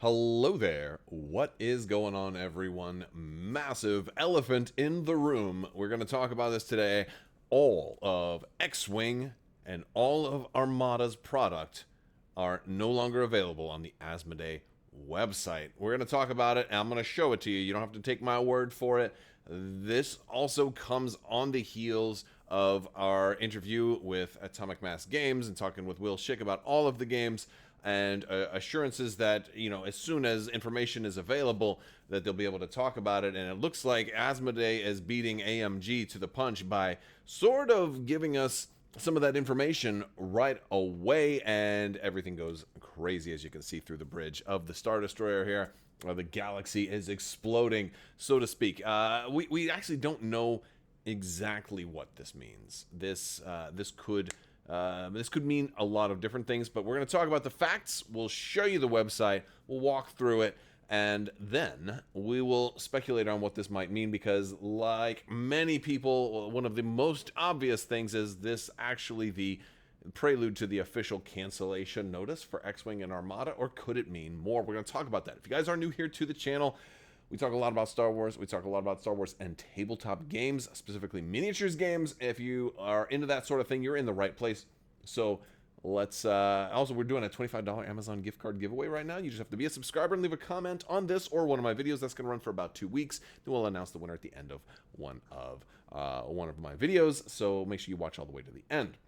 Hello there. What is going on, everyone? Massive elephant in the room. We're going to talk about this today. All of X-Wing and all of Armada's product are no longer available on the Asmodee website. We're going to talk about it, and I'm going to show it to you. You don't have to take my word for it. This also comes on the heels of our interview with Atomic Mass Games and talking with Will Schick about all of the games and assurances that, you know, as soon as information is available, that they'll be able to talk about it. And it looks like Asmodee is beating AMG to the punch by sort of giving us some of that information right away, and everything goes crazy, as you can see through the bridge of the Star Destroyer here. The galaxy is exploding, so to speak. We actually don't know exactly what this means. This could mean a lot of different things, but we're going to talk about the facts. We'll show you the website. We'll walk through it, and then we will speculate on what this might mean, because like many people, one of the most obvious things is this actually the prelude to the official cancellation notice for X-Wing and Armada, or could it mean more? We're going to talk about that. If you guys are new here to the channel, we talk a lot about Star Wars. We talk a lot about Star Wars and tabletop games, specifically miniatures games. If you are into that sort of thing, you're in the right place. So let's also, we're doing a $25 Amazon gift card giveaway right now. You just have to be a subscriber and leave a comment on this or one of my videos. That's going to run for about 2 weeks. Then we'll announce the winner at the end of one of my videos. So make sure you watch all the way to the end.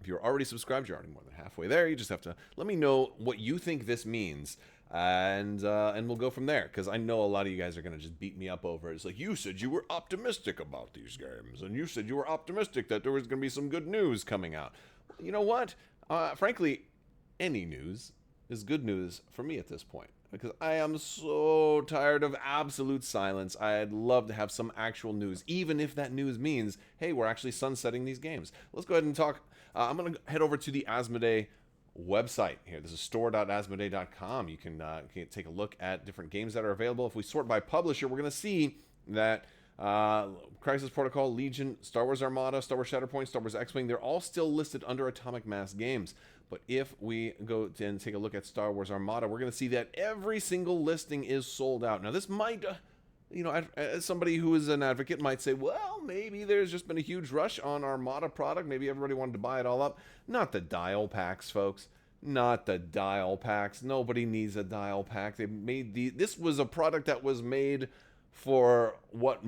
If you're already subscribed, you're already more than halfway there. You just have to let me know what you think this means, and we'll go from there, because I know a lot of you guys are going to just beat me up over it. It's like, you said you were optimistic about these games, and you said you were optimistic that there was going to be some good news coming out. You know what? Frankly, any news is good news for me at this point, because I am so tired of absolute silence. I'd love to have some actual news, even if that news means, hey, we're actually sunsetting these games. Let's go ahead and talk. I'm going to head over to the Asmodee website here. This is store.asmodee.com. You can take a look at different games that are available. If we sort by publisher, we're going to see that Crisis Protocol, Legion, Star Wars Armada, Star Wars Shatterpoint, Star Wars X-Wing, they're all still listed under Atomic Mass Games. But if we go and take a look at Star Wars Armada, we're going to see that every single listing is sold out. Now, this might, you know, as somebody who is an advocate might say, well, maybe there's just been a huge rush on Armada product. Maybe everybody wanted to buy it all up. Not the dial packs, folks. Not the dial packs. Nobody needs a dial pack. They made this was a product that was made for what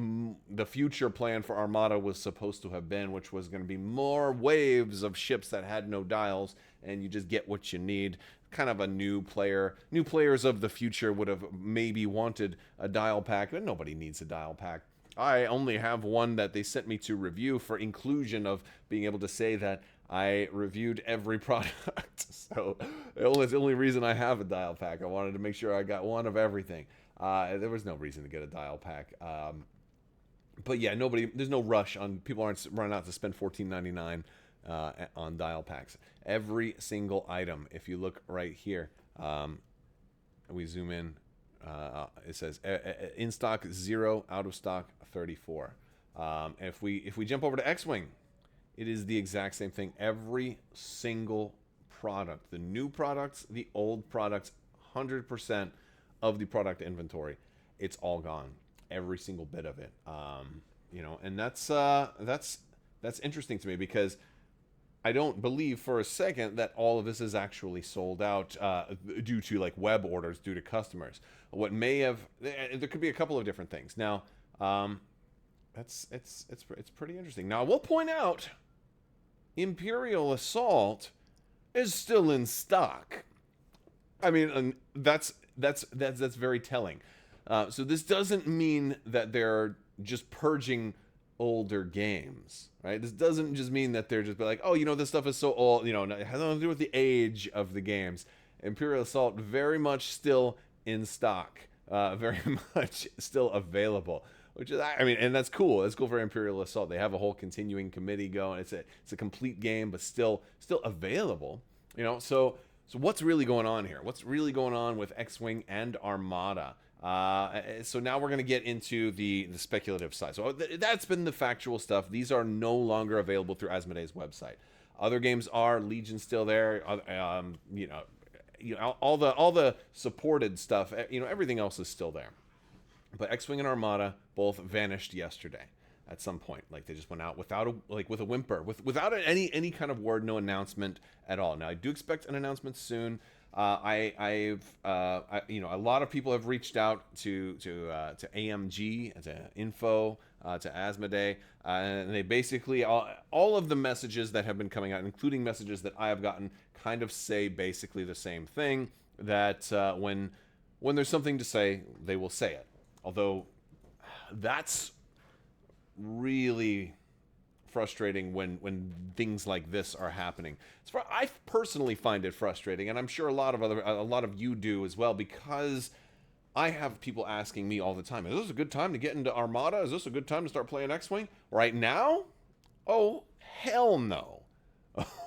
the future plan for Armada was supposed to have been, which was going to be more waves of ships that had no dials, and you just get what you need. Kind of a new player. New players of the future would have maybe wanted a dial pack, but nobody needs a dial pack. I only have one that they sent me to review for inclusion of being able to say that I reviewed every product. So that's the only reason I have a dial pack. I wanted to make sure I got one of everything. There was no reason to get a dial pack. But yeah, there's no rush on, people aren't running out to spend $14.99 on dial packs. Every single item, if you look right here, we zoom in, it says in stock 0, out of stock 34. If we jump over to X-Wing, it is the exact same thing. Every single product, the new products, the old products, 100% of the product inventory, it's all gone. Every single bit of it. You know, and that's interesting to me, because I don't believe for a second that all of this is actually sold out due to like web orders, due to customers. What may have, there could be a couple of different things. Now, it's pretty interesting. Now, I will point out, Imperial Assault is still in stock. I mean, that's very telling. So this doesn't mean that they're just purging older games, right? This doesn't just mean that they're just like, oh, you know, this stuff is so old, you know, it has nothing to do with the age of the games. Imperial Assault very much still in stock, very much still available, which is, I mean, and that's cool. That's cool for Imperial Assault. They have a whole continuing committee going. It's a complete game, but still available, you know. So what's really going on here? What's really going on with X-Wing and Armada? So now we're going to get into the speculative side. So that's been the factual stuff. These are no longer available through Asmodee's website. Other games are. Legion still there. You know, all the supported stuff, everything else is still there. But X-Wing and Armada both vanished yesterday at some point. Like, they just went out without with a whimper, without any kind of word, no announcement at all. Now, I do expect an announcement soon. A lot of people have reached out to AMG, to info, to Asmodee, and they basically all of the messages that have been coming out, including messages that I have gotten, kind of say basically the same thing. That when there's something to say, they will say it. Although that's really frustrating when things like this are happening. I personally find it frustrating, and I'm sure a lot of you do as well, because I have people asking me all the time, is this a good time to get into Armada? Is this a good time to start playing X-Wing? Right now? Oh, hell no.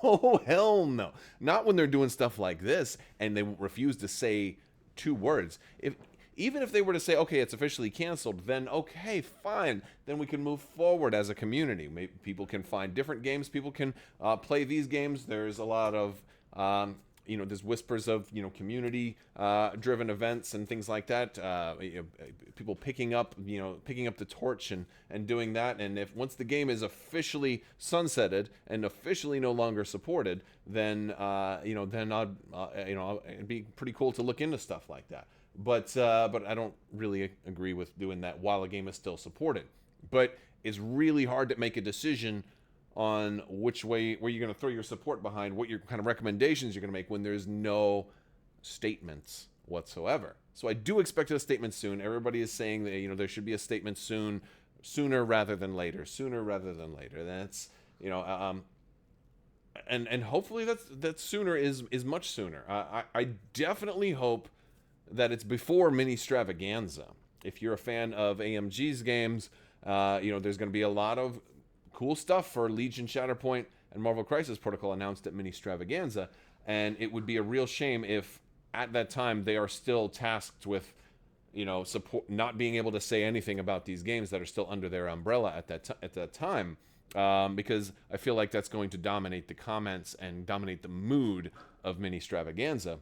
Oh, hell no. Not when they're doing stuff like this and they refuse to say 2 words. Even if they were to say, okay, it's officially canceled, then okay, fine. Then we can move forward as a community. Maybe people can find different games. People can play these games. There's a lot of, there's whispers of, community-driven events and things like that. People picking up the torch and doing that. And once the game is officially sunsetted and officially no longer supported, then it'd be pretty cool to look into stuff like that. But I don't really agree with doing that while a game is still supported. But it's really hard to make a decision on which way, where you're going to throw your support behind, what your kind of recommendations you're going to make when there's no statements whatsoever. So I do expect a statement soon. Everybody is saying that there should be a statement soon, sooner rather than later. That's and hopefully that sooner is much sooner. I definitely hope that it's before Mini Stravaganza. If you're a fan of AMG's games, there's going to be a lot of cool stuff for Legion, Shatterpoint, and Marvel Crisis Protocol announced at Mini Stravaganza, and it would be a real shame if at that time they are still tasked with, support, not being able to say anything about these games that are still under their umbrella at that time, because I feel like that's going to dominate the comments and dominate the mood of Mini Stravaganza.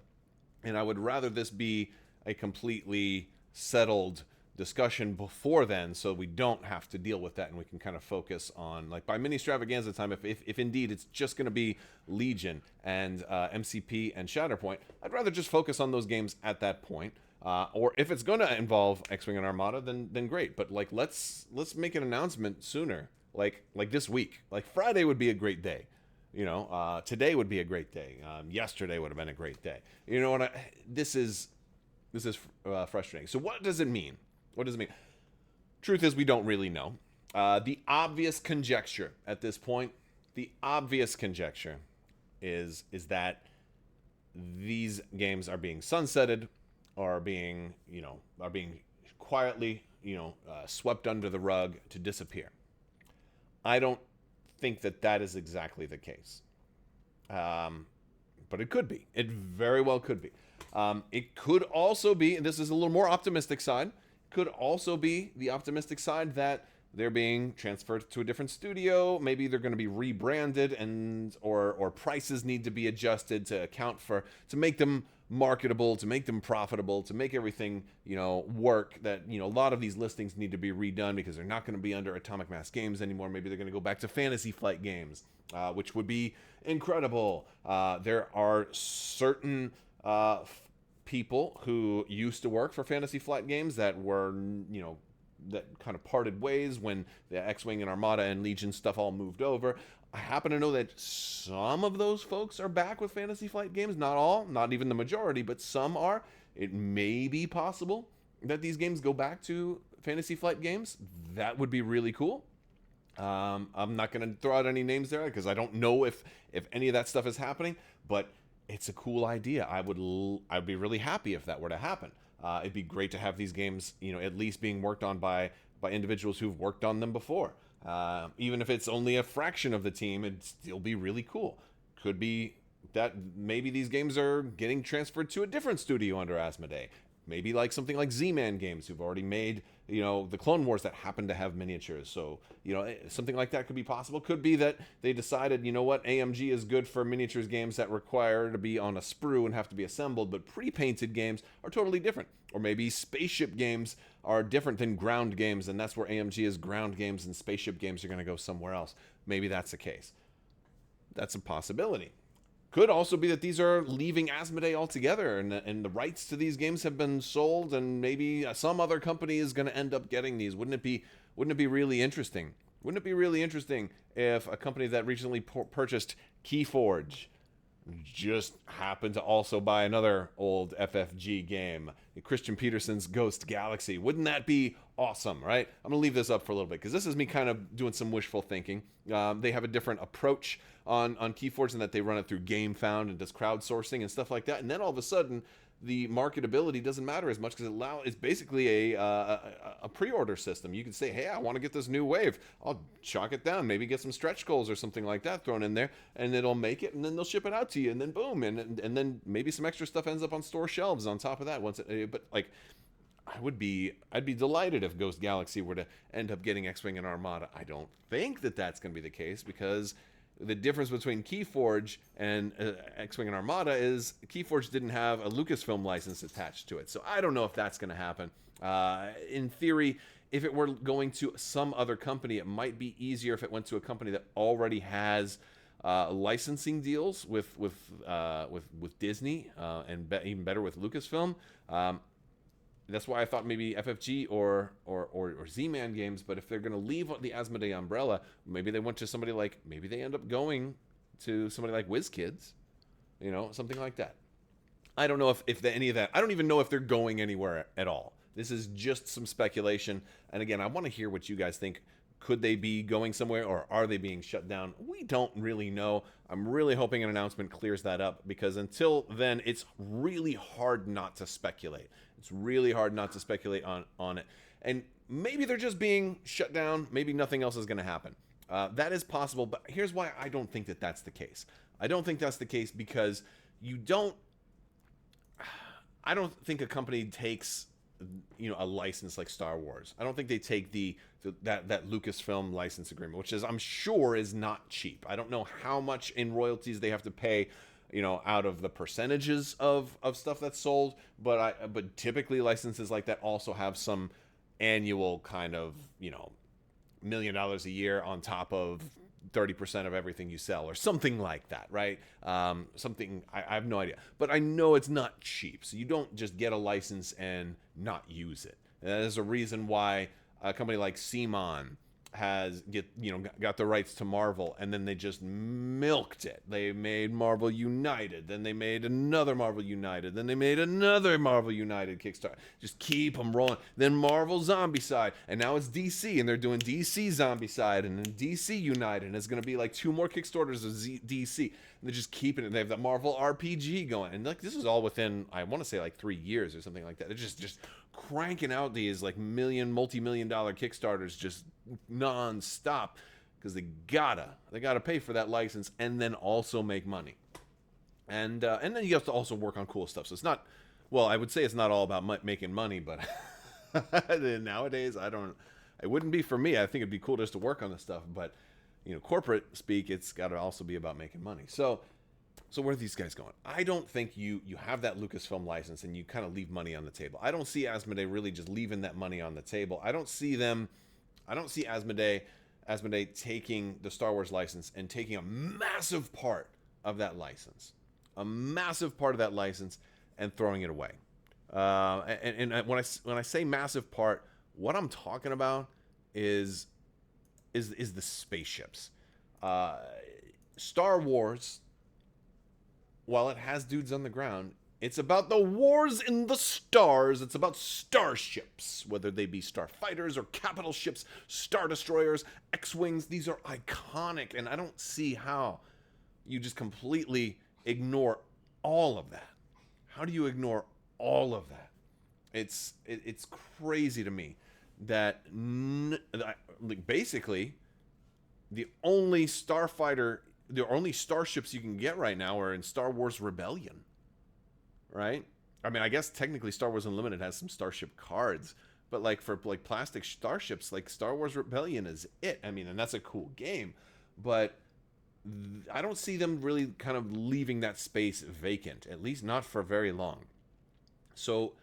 And I would rather this be a completely settled discussion before then, so we don't have to deal with that, and we can kind of focus on, like, by Mini Stravaganza time, if indeed it's just going to be Legion and MCP and Shatterpoint, I'd rather just focus on those games at that point. Or if it's going to involve X-Wing and Armada, then great. But like, let's make an announcement sooner, like this week. Like, Friday would be a great day. Today would be a great day. Yesterday would have been a great day. This is frustrating. So what does it mean? Truth is, we don't really know. The obvious conjecture at this point, is that these games are being sunsetted, are being quietly, swept under the rug to disappear. I don't think that is exactly the case. But it could be. It very well could be. It could also be, and this is a little more optimistic side, could also be the optimistic side that they're being transferred to a different studio. Maybe they're going to be rebranded, or prices need to be adjusted to make them marketable, to make them profitable, to make everything, work. That, a lot of these listings need to be redone because they're not going to be under Atomic Mass Games anymore. Maybe they're going to go back to Fantasy Flight Games, which would be incredible. There are certain people who used to work for Fantasy Flight Games that were, that kind of parted ways when the X-Wing and Armada and Legion stuff all moved over. I happen to know that some of those folks are back with Fantasy Flight Games. Not all, not even the majority, but some are. It may be possible that these games go back to Fantasy Flight Games. That would be really cool. I'm not going to throw out any names there because I don't know if any of that stuff is happening, but it's a cool idea. I'd be really happy if that were to happen. It'd be great to have these games, at least being worked on by individuals who've worked on them before. Even if it's only a fraction of the team, it'd still be really cool. Could be that maybe these games are getting transferred to a different studio under Asmodee. maybe like something like Z-Man Games, who've already made, you know, the Clone Wars that happen to have miniatures. So, you know, something like that could be possible. Could be that they decided, you know what, AMG is good for miniatures games that require to be on a sprue and have to be assembled, but pre-painted games are totally different. Or maybe spaceship games are different than ground games, and that's where AMG is ground games and spaceship games are going to go somewhere else. Maybe that's the case. That's a possibility. Could also be that these are leaving Asmodee altogether, and the rights to these games have been sold, and maybe some other company is going to end up getting these. Wouldn't it be really interesting? Wouldn't it be really interesting if a company that recently purchased Keyforge just happened to also buy another old FFG game, Christian Peterson's Ghost Galaxy? Wouldn't that be awesome, right? I'm going to leave this up for a little bit because this is me kind of doing some wishful thinking. They have a different approach on Keyforge in that they run it through GameFound and does crowdsourcing and stuff like that. And then all of a sudden, the marketability doesn't matter as much because it's basically a pre-order system. You can say, hey, I want to get this new wave. I'll chalk it down, maybe get some stretch goals or something like that thrown in there, and it'll make it, and then they'll ship it out to you, and then boom, and then maybe some extra stuff ends up on store shelves on top of that. But like, I'd be delighted if Ghost Galaxy were to end up getting X-Wing and Armada. I don't think that that's going to be the case because the difference between Keyforge and X-Wing and Armada is Keyforge didn't have a Lucasfilm license attached to it. So I don't know if that's going to happen. In theory, if it were going to some other company, it might be easier if it went to a company that already has licensing deals with Disney and even better with Lucasfilm. That's why I thought maybe FFG or Z-Man Games, but if they're going to leave the Asmodee umbrella, maybe they went to somebody like, maybe they end up going to somebody like WizKids, you know, something like that. I don't know if any of that, I don't even know if they're going anywhere at all. This is just some speculation. And again, I want to hear what you guys think. Could they be going somewhere, or are they being shut down? We don't really know. I'm really hoping an announcement clears that up, because until then, it's really hard not to speculate. It's really hard not to speculate on it. And maybe they're just being shut down. Maybe nothing else is going to happen. That is possible, but here's why I don't think that that's the case. I don't think that's the case because I don't think a company takes, you know, a license like Star Wars. I don't think they take that Lucasfilm license agreement, which is, I'm sure, is not cheap. I don't know how much in royalties they have to pay, you know, out of the percentages of stuff that's sold, but typically licenses like that also have some annual kind of, you know, $1 million a year on top of 30% of everything you sell or something like that, right? Something, I have no idea, but I know it's not cheap. So you don't just get a license and not use it. And there's a reason why a company like CMON got the rights to Marvel, and then they just milked it. They made Marvel United, then they made another Marvel United, then they made another Marvel United Kickstarter. Just keep them rolling. Then Marvel Zombicide, and now it's DC, and they're doing DC Zombicide, and then DC United, and it's going to be like 2 more Kickstarters of DC. And they're just keeping it. They have the Marvel RPG going, and like, this is all within, I want to say, like 3 years or something like that. They're just cranking out these like multi-million dollar Kickstarters just non-stop, because they gotta pay for that license and then also make money, and then you have to also work on cool stuff. So it's not, well, I would say it's not all about making money, but nowadays it wouldn't be for me. I think it'd be cool just to work on this stuff, but you know, corporate speak, it's got to also be about making money. So where are these guys going? I don't think you have that Lucasfilm license and you kind of leave money on the table. I don't see Asmodee really just leaving that money on the table. I don't see Asmodee taking the Star Wars license and taking a massive part of that license, and throwing it away. And when I say massive part, what I'm talking about is the spaceships. Star Wars, while it has dudes on the ground, it's about the wars in the stars. It's about starships, whether they be starfighters or capital ships, star destroyers, X-Wings. These are iconic, and I don't see how you just completely ignore all of that. How do you ignore all of that? It's crazy to me that basically the only starships you can get right now are in Star Wars Rebellion, right? I mean, I guess technically Star Wars Unlimited has some Starship cards, but like for like plastic starships, like Star Wars Rebellion is it. I mean, and that's a cool game, but I don't see them really kind of leaving that space vacant, at least not for very long. So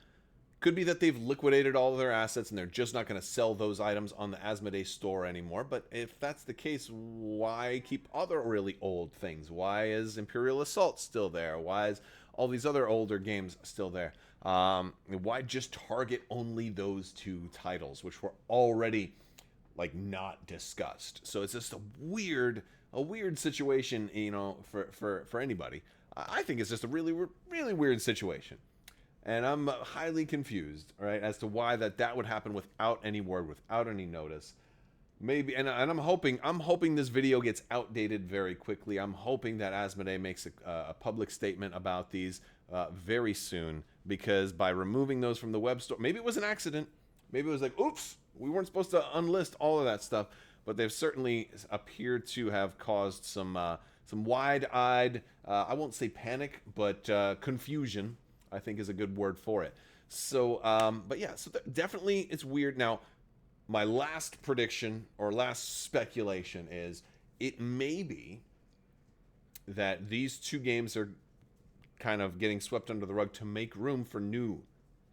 could be that they've liquidated all of their assets and they're just not going to sell those items on the Asmodee store anymore. But if that's the case, why keep other really old things? Why is Imperial Assault still there? Why is all these other older games still there? Why just target only those two titles, which were already like not discussed? So it's just a weird situation, you know, for anybody. I think it's just a really weird situation. And I'm highly confused, right, as to why that would happen without any word, without any notice. Maybe, and I'm hoping this video gets outdated very quickly. I'm hoping that Asmodee makes a public statement about these very soon, because by removing those from the web store, maybe it was an accident. Maybe it was like, oops, we weren't supposed to unlist all of that stuff. But they've certainly appeared to have caused some wide-eyed, I won't say panic, but confusion, I think is a good word for it. So, but yeah, so definitely it's weird. Now, my last prediction or last speculation is it may be that these two games are kind of getting swept under the rug to make room for new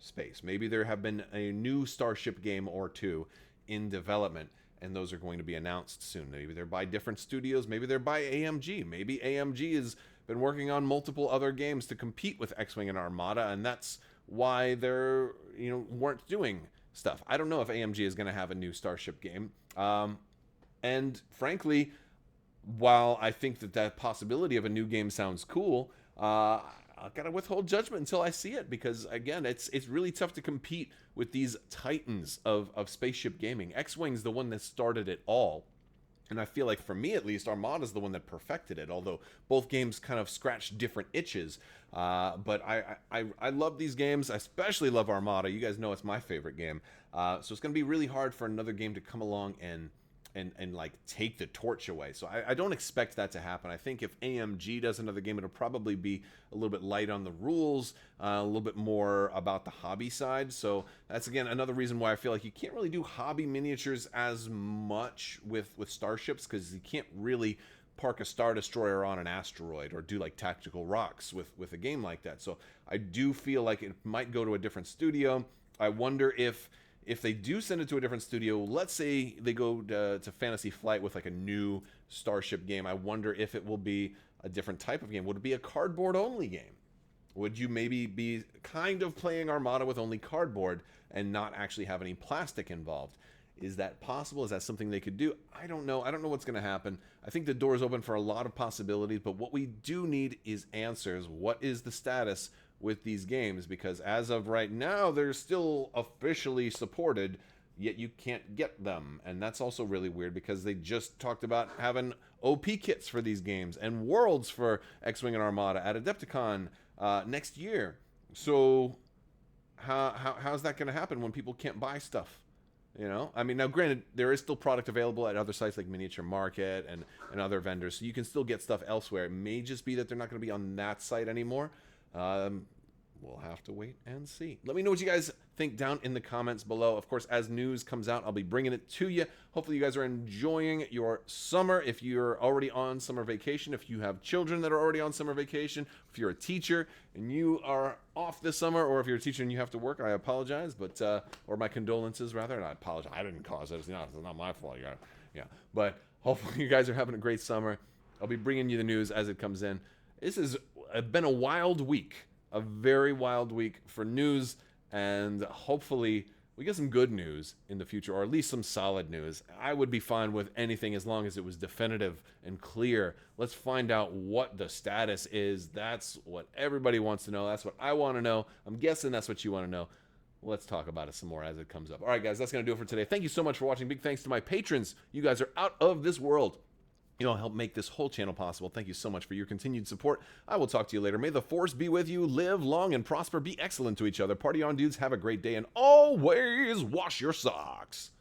space. Maybe there have been a new Starship game or two in development, and those are going to be announced soon. Maybe they're by different studios. Maybe they're by AMG. Maybe AMG has been working on multiple other games to compete with X-Wing and Armada, and that's why they're, you know, weren't doing stuff. I don't know if AMG is going to have a new Starship game. And frankly, while I think that possibility of a new game sounds cool, I've got to withhold judgment until I see it, because again, it's really tough to compete with these titans of spaceship gaming. X-Wing's the one that started it all, and I feel like, for me at least, Armada's the one that perfected it, although both games kind of scratch different itches. But I love these games. I especially love Armada. You guys know it's my favorite game. So it's going to be really hard for another game to come along and like take the torch away. So I don't expect that to happen. I think if AMG does another game, it'll probably be a little bit light on the rules, a little bit more about the hobby side. So that's, again, another reason why I feel like you can't really do hobby miniatures as much with starships, because you can't really park a Star Destroyer on an asteroid or do like tactical rocks with a game like that. So I do feel like it might go to a different studio. I wonder if they do send it to a different studio, let's say they go to Fantasy Flight with like a new Starship game, I wonder if it will be a different type of game. Would it be a cardboard-only game? Would you maybe be kind of playing Armada with only cardboard and not actually have any plastic involved? Is that possible? Is that something they could do? I don't know. I don't know what's going to happen. I think the door is open for a lot of possibilities, but what we do need is answers. What is the status with these games? Because as of right now, they're still officially supported, yet you can't get them. And that's also really weird, because they just talked about having OP kits for these games and worlds for X-Wing and Armada at Adepticon next year. So how's that going to happen when people can't buy stuff? You know, I mean, now granted, there is still product available at other sites like Miniature Market and other vendors, so you can still get stuff elsewhere. It may just be that they're not going to be on that site anymore. We'll have to wait and see. Let me know what you guys think down in the comments below. Of course, as news comes out, I'll be bringing it to you. Hopefully you guys are enjoying your summer. If you're already on summer vacation, if you have children that are already on summer vacation, if you're a teacher and you are off this summer, or if you're a teacher and you have to work, I apologize, but or my condolences rather. And I apologize. I didn't cause it. It's not my fault. Yeah. But hopefully you guys are having a great summer. I'll be bringing you the news as it comes in. This has been a wild week. A very wild week for news, and hopefully we get some good news in the future, or at least some solid news. I would be fine with anything as long as it was definitive and clear. Let's find out what the status is. That's what everybody wants to know. That's what I want to know. I'm guessing that's what you want to know. Let's talk about it some more as it comes up. All right, guys, that's going to do it for today. Thank you so much for watching. Big thanks to my patrons. You guys are out of this world. You know, help make this whole channel possible. Thank you so much for your continued support. I will talk to you later. May the force be with you. Live long and prosper. Be excellent to each other. Party on, dudes. Have a great day. And always wash your socks.